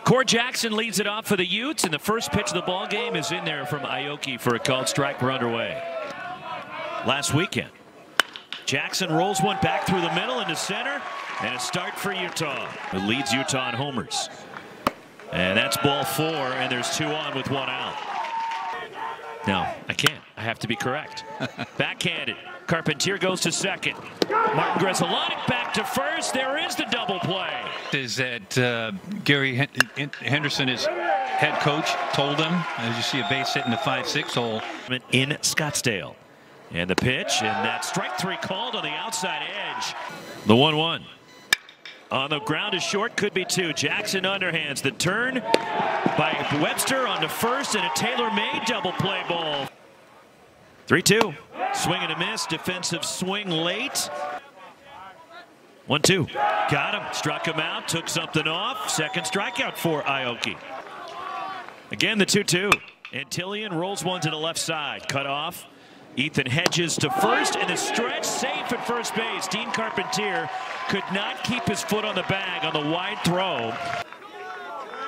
Core Jackson leads it off for the Utes, and the first pitch of the ball game is in there from Aoki for a called strike. We're underway. Last weekend, Jackson rolls one back through the middle into center, and a start for Utah. It leads Utah in homers. And that's ball 4, and there's 2 on with 1 out. No, I can't. I have to be correct. Backhanded. Carpentier goes to second. Martin Grzelcyk back to first. There is the double play. Is that Gary Henderson, his head coach, told him, as you see a base hit in the 5-6 hole. In Scottsdale. And the pitch, and that strike 3 called on the outside edge. The 1-1. On the ground is short, could be 2. Jackson underhands the turn by Webster onto first, and a tailor-made double play ball. 3-2. Swing and a miss. Defensive swing late. 1-2. Got him. Struck him out. Took something off. Second strikeout for Aoki. Again, the 2-2. Antillian rolls one to the left side. Cut off. Ethan Hedges to first, and the stretch safe at first base. Dean Carpentier could not keep his foot on the bag on the wide throw.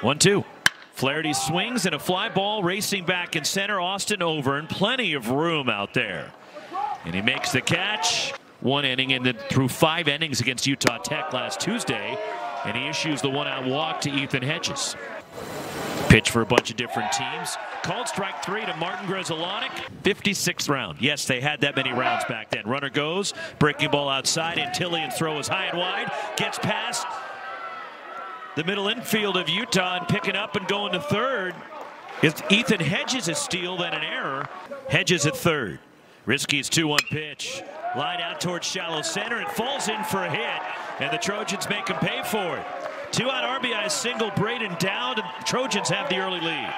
1-2. Flaherty swings and a fly ball racing back in center. Austin over, and plenty of room out there. And he makes the catch. 1 inning and then through 5 innings against Utah Tech last Tuesday. And he issues the 1-out walk to Ethan Hedges. Pitch for a bunch of different teams. Called strike 3 to Martin Grzelcyk. 56th round. Yes, they had that many rounds back then. Runner goes. Breaking ball outside. Antillian throw is high and wide. Gets past the middle infield of Utah and picking up and going to third. It's Ethan Hedges' a steal, then an error. Hedges at third. Risky's 2-1 pitch. Line out towards shallow center. It falls in for a hit. And the Trojans make him pay for it. 2-out RBI single. Braden Dowd, and the Trojans have the early lead.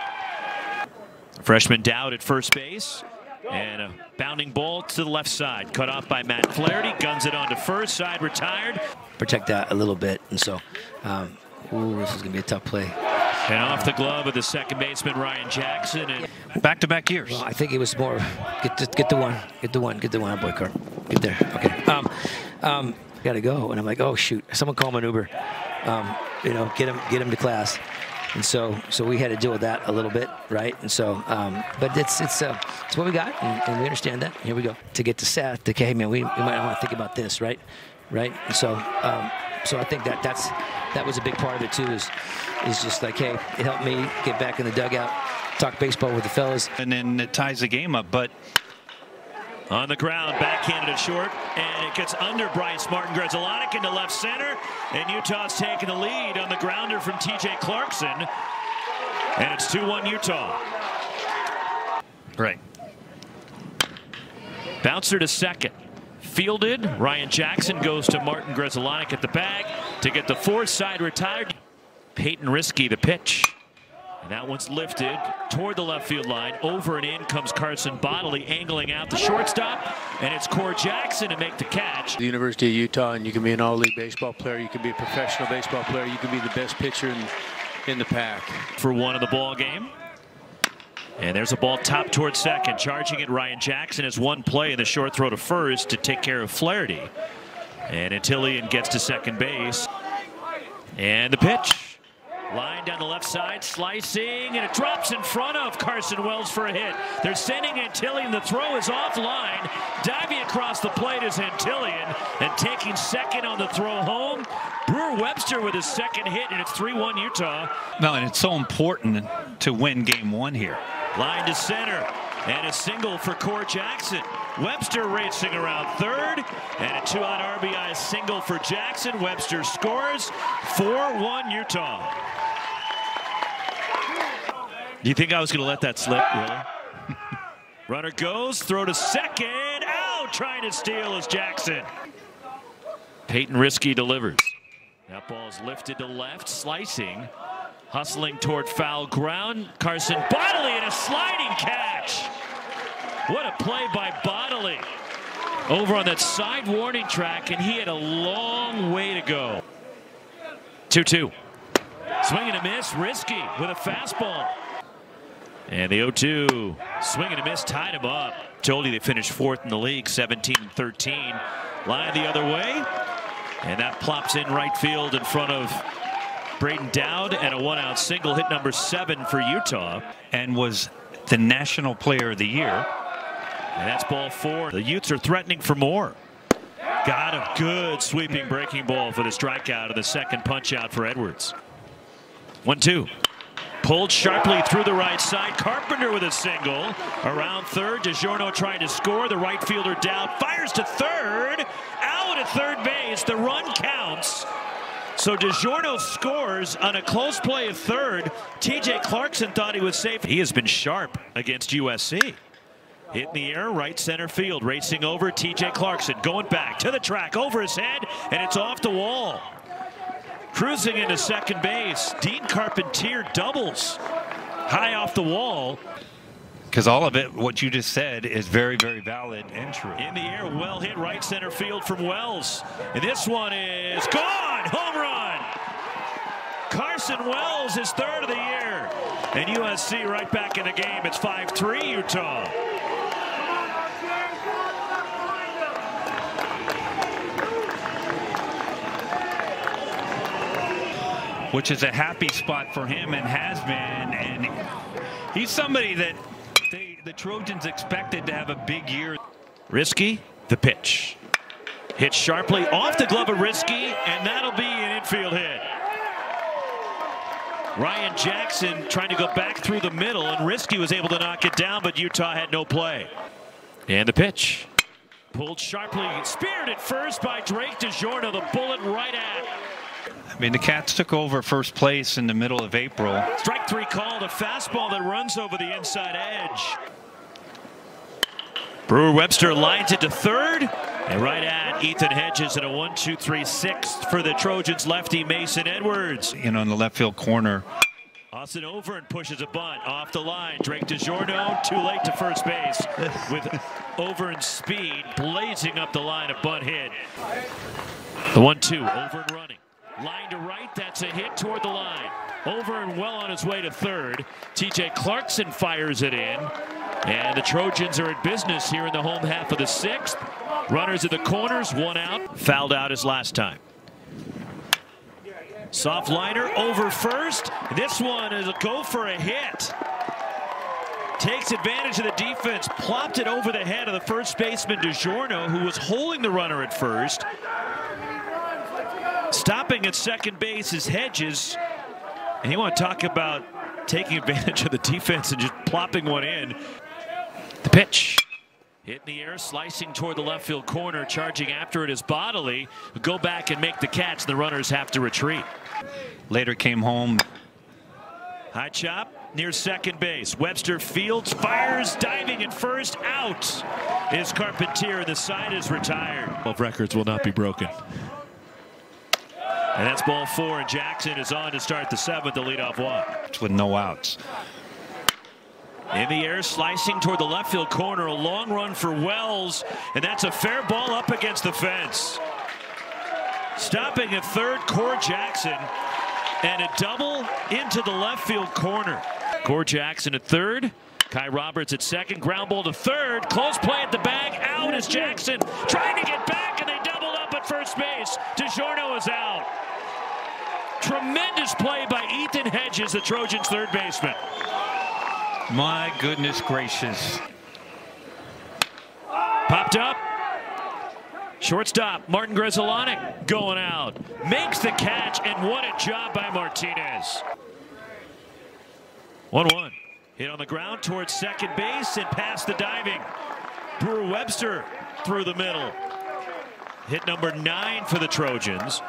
Freshman Dowd at first base. And a bounding ball to the left side. Cut off by Matt Flaherty. Guns it on to first. Side retired. Protect that a little bit. And so, this is going to be a tough play. And off the glove of the second baseman, Ryan Jackson. And back-to-back years. Well, I think it was more, get the one. Oh, boy, Carp. Get there. Okay. Got to go. And I'm like, oh, shoot. Someone call him an Uber. You know, get him to class. And so we had to deal with that a little bit, right? And so, but it's what we got, and we understand that. Here we go. To get to Seth, to hey man, we might want to think about this, right? And so, so I think that was a big part of it too. Is just like, hey, it helped me get back in the dugout, talk baseball with the fellas, and then it ties the game up. But on the ground, backhanded at short, and it gets under Bryce Martin Grzelcyk into left center, and Utah's taking the lead on the grounder from TJ Clarkson, and it's 2-1 Utah. Right. Bouncer to second. Fielded. Ryan Jackson goes to Martin Grzelcyk at the bag to get the fourth. Side retired. Peyton Risky the pitch. And that one's lifted toward the left field line. Over and in comes Carson Bodley, angling out the shortstop. And it's Core Jackson to make the catch. The University of Utah, and you can be an all-league baseball player. You can be a professional baseball player. You can be the best pitcher in the pack. For 1 of the ball game. And there's a ball top towards second. Charging it, Ryan Jackson has 1 play in the short throw to first to take care of Flaherty. And Antillian gets to second base. And the pitch. Line down the left side, slicing, and it drops in front of Carson Wells for a hit. They're sending Antillian. The throw is offline. Diving across the plate is Antillian, and taking second on the throw home. Brewer Webster with his second hit, and it's 3-1 Utah. No, and it's so important to win game 1 here. Line to center, and a single for Core Jackson. Webster racing around third, and a 2-out RBI single for Jackson. Webster scores. 4-1 Utah. Do you think I was going to let that slip, really? Runner goes, throw to second. Out, trying to steal is Jackson. Peyton Risky delivers. That ball's lifted to left, slicing. Hustling toward foul ground. Carson Bodley and a sliding catch. What a play by Bodley. Over on that side warning track, and he had a long way to go. 2-2. Swing and a miss. Risky with a fastball. And the 0-2. Swing and a miss. Tied him up. Told you they finished 4th in the league, 17-13. Line the other way. And that plops in right field in front of Braden Dowd and a one-out single, hit number 7 for Utah. And was the National Player of the Year. And that's ball 4. The Utes are threatening for more. Got a good sweeping breaking ball for the strikeout of the second punch out for Edwards. 1-2. Pulled sharply through the right side. Carpenter with a single. Around third. DiGiorno trying to score. The right fielder down. Fires to third. Out at third base. The run counts. So DiGiorno scores on a close play at third. TJ Clarkson thought he was safe. He has been sharp against USC. Hit in the air, right center field. Racing over, TJ Clarkson going back to the track, over his head, and it's off the wall. Cruising into second base. Dean Carpentier doubles high off the wall. Because all of it, what you just said, is very, very valid and true. In the air, well hit right center field from Wells. And this one is gone. Home run. Carson Wells, his third of the year. And USC right back in the game. It's 5-3 Utah. Which is a happy spot for him and has been. And he's somebody that the Trojans expected to have a big year. Risky, the pitch. Hit sharply off the glove of Risky, and that'll be an infield hit. Ryan Jackson trying to go back through the middle, and Risky was able to knock it down, but Utah had no play. And the pitch. Pulled sharply, speared at first by Drake DiGiorno, the bullet right at. I mean, the Cats took over first place in the middle of April. Strike 3 called, a fastball that runs over the inside edge. Brewer-Webster lines it to third, and right at Ethan Hedges, and a 1-2-3-6 for the Trojans lefty Mason Edwards. You know, in the left field corner. Austin over and pushes a bunt off the line. Drake DiGiorno too late to first base with over and speed blazing up the line. A bunt hit. The 1-2 over and running. Line to right, that's a hit toward the line. Over and well on his way to third. TJ Clarkson fires it in. And the Trojans are in business here in the home half of the 6th. Runners at the corners, one out. Fouled out his last time. Soft liner over first. This one is a go for a hit. Takes advantage of the defense. Plopped it over the head of the first baseman DiGiorno, who was holding the runner at first. Stopping at second base is Hedges. And you want to talk about taking advantage of the defense and just plopping one in. The pitch. Hit in the air, slicing toward the left field corner. Charging after it is Bodley. Go back and make the catch. The runners have to retreat. Later came home. High chop near second base. Webster fields, fires, diving at first. Out is Carpentier. The side is retired. 12 records will not be broken. And that's ball 4, and Jackson is on to start the 7th, the leadoff walk. With no outs. In the air, slicing toward the left field corner. A long run for Wells, and that's a fair ball up against the fence. Stopping at third, Core Jackson, and a double into the left field corner. Core Jackson at third. Kai Roberts at second. Ground ball to third. Close play at the bag. Out is Jackson. Trying to get back, and they doubled up at first base. DiGiorno is out. Tremendous play by Ethan Hedges, the Trojans' third baseman. My goodness gracious. Popped up. Shortstop Martin Grzelanic going out. Makes the catch, and what a job by Martinez. 1-1. Hit on the ground towards second base and past the diving. Brewer-Webster through the middle. Hit number 9 for the Trojans.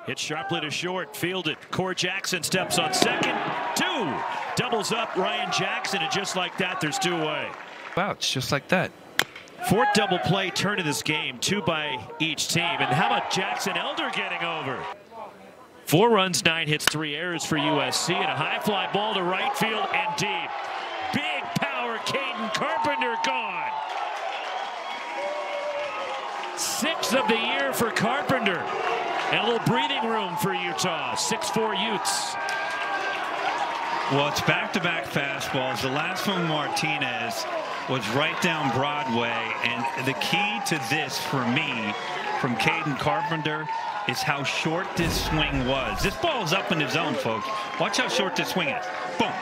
Hit sharply to short, fielded. Core Jackson steps on second. 2. Doubles up Ryan Jackson, and just like that, there's 2 away. Wow, it's just like that. 4th double play turn of this game, 2 by each team. And how about Jackson Elder getting over? 4 runs, 9 hits, 3 errors for USC, and a high fly ball to right field and deep. Big power, Caden Carpenter gone. 6th of the year for Carpenter. And a little breathing room for Utah. 6-4 Utes. Well, it's back-to-back fastballs. The last one, Martinez, was right down Broadway. And the key to this for me from Caden Carpenter is how short this swing was. This ball's up in the zone, folks. Watch how short this swing is. Boom.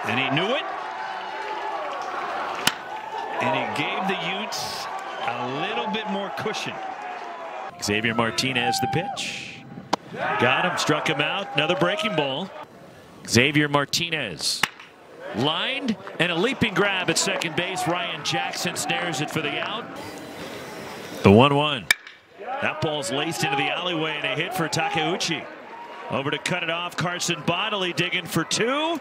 And he knew it. And he gave the Utes a little bit more cushion. Xavier Martinez the pitch. Got him, struck him out. Another breaking ball. Xavier Martinez lined and a leaping grab at second base. Ryan Jackson snares it for the out. The 1-1. That ball's laced into the alleyway and a hit for Takeuchi. Over to cut it off. Carson Bodley digging for two.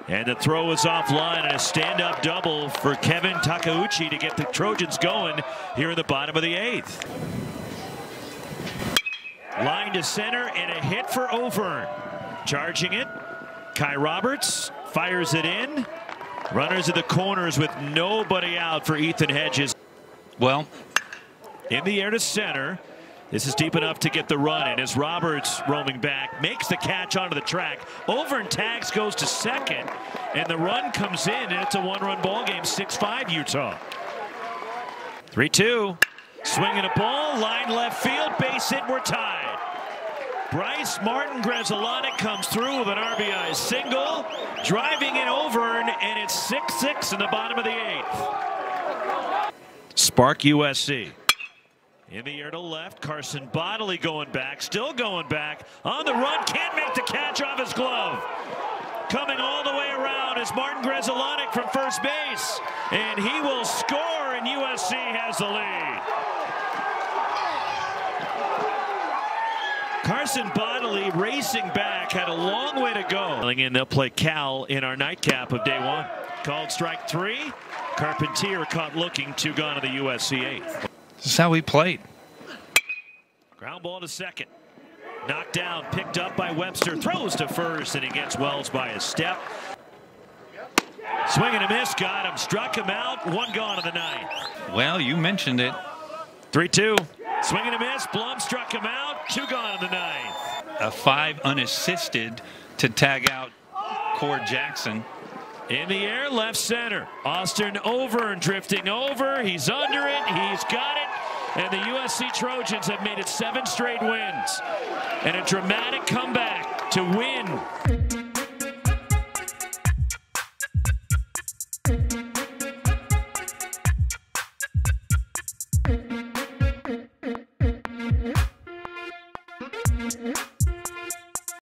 And the throw is offline and a stand-up double for Kevin Takeuchi to get the Trojans going here in the bottom of the 8th. Line to center and a hit for Auvergne. Charging it. Kai Roberts fires it in. Runners at the corners with nobody out for Ethan Hedges. Well, in the air to center. This is deep enough to get the run in as Roberts roaming back makes the catch onto the track. Auvergne tags, goes to second, and the run comes in, and it's a one-run ball game. 6-5 Utah. 3-2. Swinging a ball, line left field, base hit, we're tied. Bryce Martin Grzelanic comes through with an RBI single, driving in Auvergne, and it's 6-6 in the bottom of the 8th. Spark USC. In the air to left, Carson Bodley going back, still going back, on the run, can't make the catch off his glove. Coming all the way around is Martin Grzelanic from first base, and he will score, and USC has the lead. Carson Bodley racing back, had a long way to go. And they'll play Cal in our nightcap of day 1. Called strike 3. Carpentier caught looking, 2 gone to the USC 8th. This is how we played. Ground ball to second. Knocked down, picked up by Webster, throws to first, and he gets Wells by a step. Swing and a miss, got him, struck him out, 1 gone in the 9th. Well, you mentioned it. 3-2. Swing and a miss, Blum struck him out, 2 gone in the 9th. A 5 unassisted to tag out Cord Jackson. In the air, left center. Austin Auvergne drifting over. He's under it. He's got it. And the USC Trojans have made it 7 straight wins. And a dramatic comeback to win